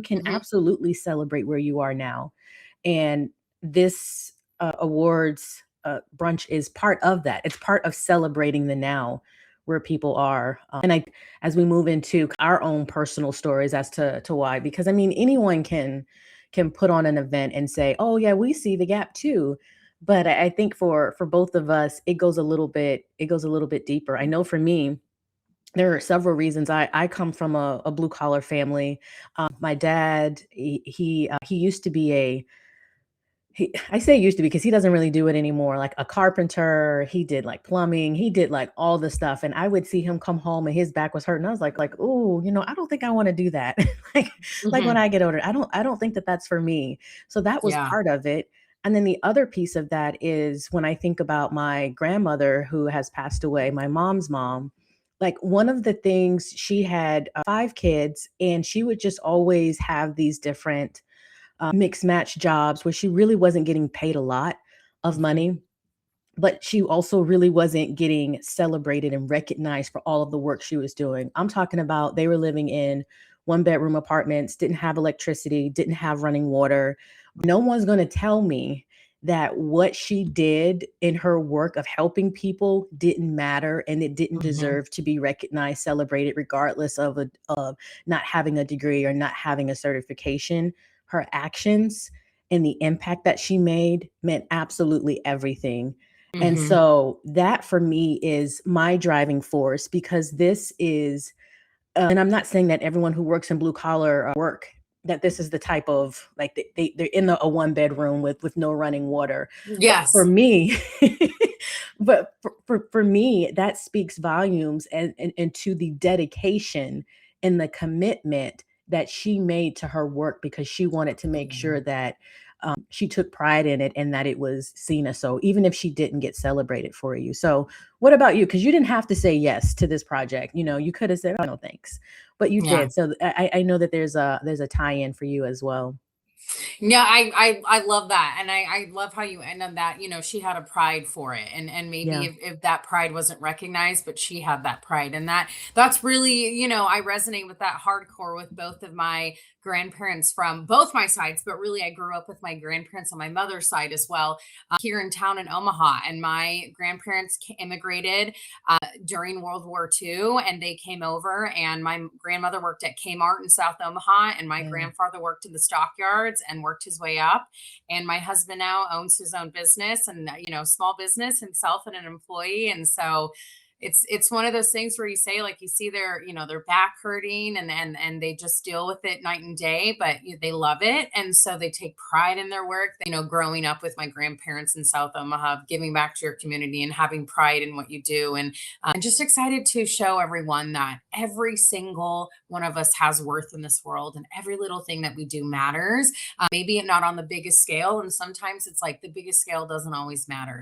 you can Mhm. absolutely celebrate where you are now. And this awards brunch is part of that. It's part of celebrating the now where people are. And I, as we move into our own personal stories as to why, because I mean, anyone can put on an event and say, "Oh yeah, we see the gap too." But I think for both of us, it goes a little bit deeper. I know for me, there are several reasons. I come from a blue collar family. My dad, he used to be I say used to because he doesn't really do it anymore. Like a carpenter, he did like plumbing, he did like all the stuff. And I would see him come home and his back was hurting. I was like, oh, I don't think I want to do that. like like when Mhm. I get older, I don't think that that's for me. So that was Yeah. part of it. And then the other piece of that is when I think about my grandmother who has passed away, my mom's mom. Like one of the things, she had five kids, and she would just always have these different mixed match jobs where she really wasn't getting paid a lot of Mhm. money, but she also really wasn't getting celebrated and recognized for all of the work she was doing. I'm talking about they were living in one bedroom apartments, didn't have electricity, didn't have running water. No one's going to tell me that what she did in her work of helping people didn't matter and it didn't Mhm. deserve to be recognized, celebrated, regardless of not having a degree or not having a certification. Her actions and the impact that she made meant absolutely everything. And Mhm. so that for me is my driving force because this is, and I'm not saying that everyone who works in blue collar work, that this is the type of like they're in a one bedroom with no running water. But for Yes. me, for me, that speaks volumes and to the dedication and the commitment that she made to her work because she wanted to make sure Mhm. that she took pride in it and that it was seen as so, even if she didn't get celebrated for you. So, what about you? Because you didn't have to say yes to this project. You could have said, "Oh no, thanks," but you Yeah. did. So I know that there's a tie-in for you as well. Yeah, I love that. And I love how you end on that. She had a pride for it. And maybe Yeah. if that pride wasn't recognized, but she had that pride. And that's really, I resonate with that hardcore with both of my grandparents from both my sides, but really I grew up with my grandparents on my mother's side as well, here in town in Omaha. And my grandparents immigrated during World War II, and they came over. And my grandmother worked at Kmart in South Omaha, and my Yeah. grandfather worked in the stockyards and worked his way up. And my husband now owns his own business and small business himself and an employee. And so it's one of those things where you say, like, you see their back hurting, and they just deal with it night and day, but they love it, and so they take pride in their work. Growing up with my grandparents in South Omaha, giving back to your community and having pride in what you do. And I'm just excited to show everyone that every single one of us has worth in this world, and every little thing that we do matters. Maybe not on the biggest scale, and sometimes it's like the biggest scale doesn't always matter.